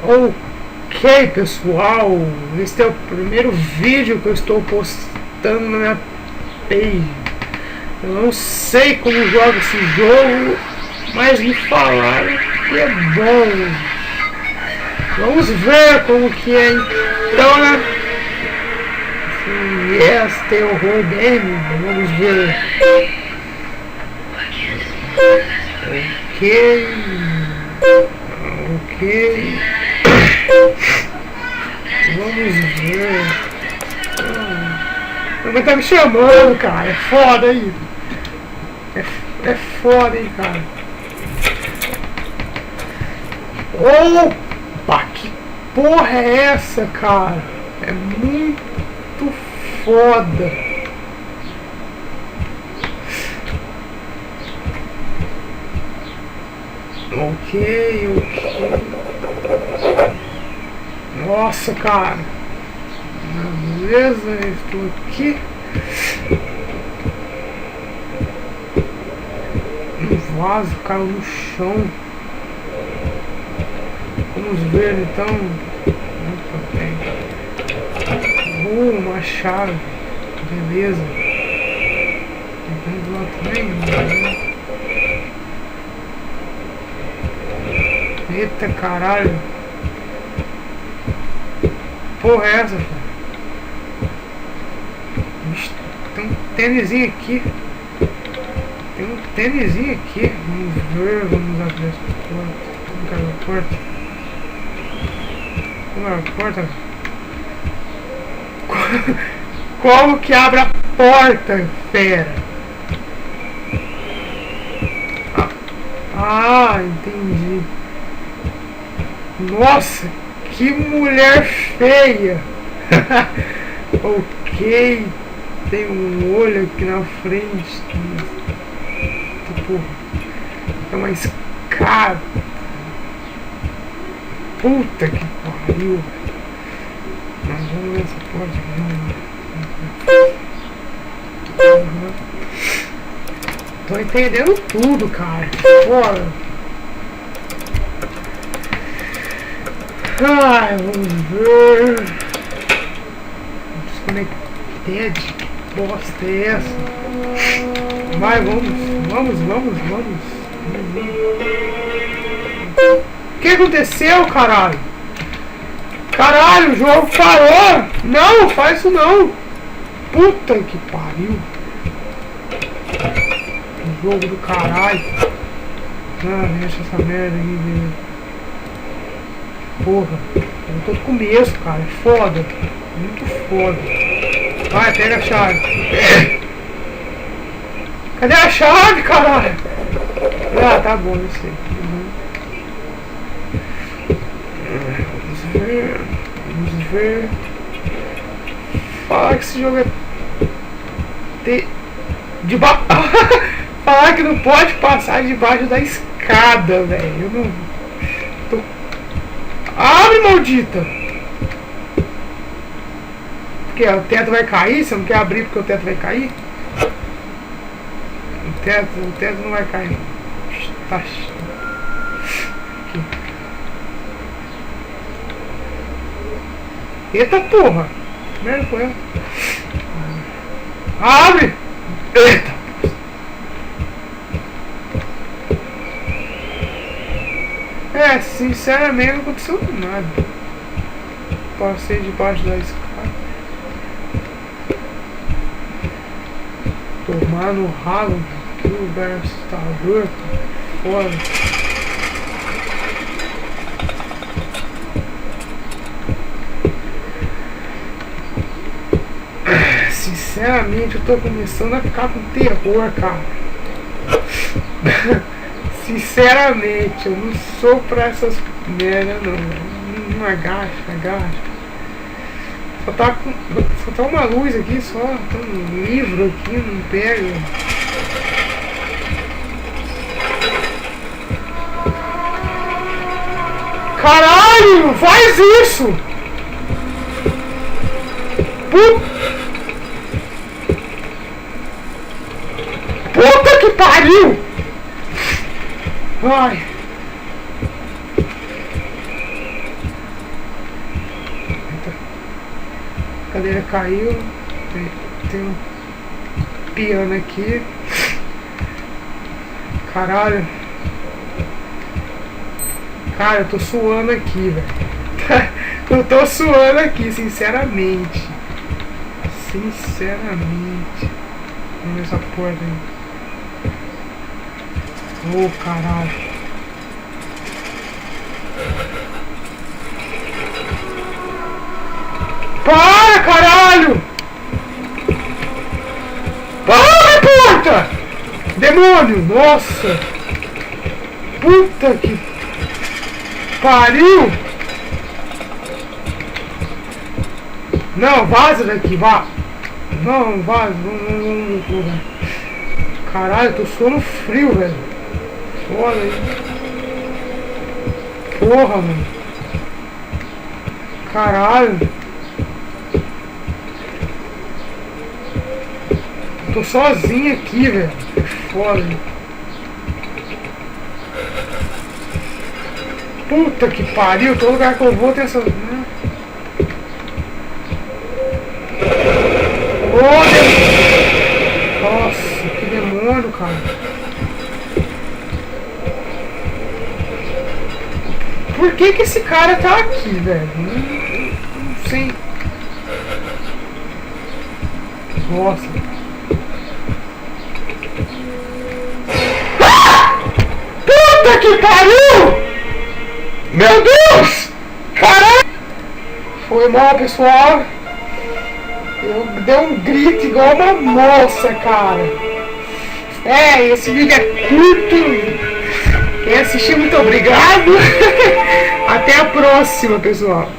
Ok, pessoal, este é o primeiro vídeo que eu estou postando na minha page. Eu não sei como joga esse jogo, mas me falaram que é bom. Vamos ver como que é então, né? Yes, tem horror game, vamos ver. Ok. Vamos ver. Mas tá me chamando, cara. É foda aí. É foda, hein, cara. Opa, que porra é essa, cara? É muito foda. Ok. Nossa, cara. Beleza, estou aqui. Um vaso caiu no chão. Vamos ver então. Opa, tem. Uma chave. Beleza. Vamos lá também. Eita caralho. Porra é essa, cara? Tem um tênisinho aqui. Vamos ver, vamos abrir essa porta. Vamos abrir a porta. Vamos abrir a porta. Como que abre a porta, fera? Ah, entendi. Nossa, que mulher feia. Ok. Tem um olho aqui na frente. Tipo, é uma escada. Puta que pariu. Mas vamos ver essa porta. Tô entendendo tudo, cara. Fora. Ai, vamos ver. Desconected. Que bosta é essa? Vai, vamos. O que aconteceu, caralho? Caralho, o jogo parou! Não, faz isso não! Puta que pariu! O jogo do caralho! Ah, deixa essa merda aí, porra! Eu tô no começo, cara, é foda! Muito foda! Vai, pega a chave! Cadê a chave, caralho? Ah, tá bom, eu sei. Vamos ver. Falar que esse jogo é falar que não pode passar debaixo da escada, velho. Eu não tô... Abre, maldita! Porque o teto vai cair? Você não quer abrir porque o teto vai cair? O teto não vai cair. Tá. Aqui. Eita porra! Merda foi ela. Abre! Eita! É, sinceramente não aconteceu nada. Passei debaixo da escada. Tomar no ralo. Que lugar assustador. Foda. Sinceramente, eu tô começando a ficar com terror, cara. Sinceramente, eu não sou pra essas merda, não. Não agacha. Só tá uma luz aqui, só. Tá um livro aqui, não pega. Caralho, não faz isso! Puta que pariu! Ai. A cadeira caiu. Tem um piano aqui. Caralho. Cara, eu tô suando aqui, velho. Eu tô suando aqui, sinceramente. Sinceramente. Vamos ver essa porta aí. Ô, caralho. Para, caralho! Para, porta! Demônio! Nossa! Puta que pariu! Não, vaza daqui, vá! Não, vaza, não. Caralho, eu tô suando frio, velho. Foda aí. Porra, mano. Caralho. Eu tô sozinho aqui, velho. Foda. Puta que pariu, todo lugar que eu vou tem essas... Nossa, que demônio, cara. Por que esse cara tá aqui, velho? Não sei. Nossa. Ah! Puta que pariu! Meu Deus! Caralho! Foi mal, pessoal. Eu dei um grito igual uma moça, cara. Esse vídeo é curto. Quem assistiu, muito obrigado. Até a próxima, pessoal.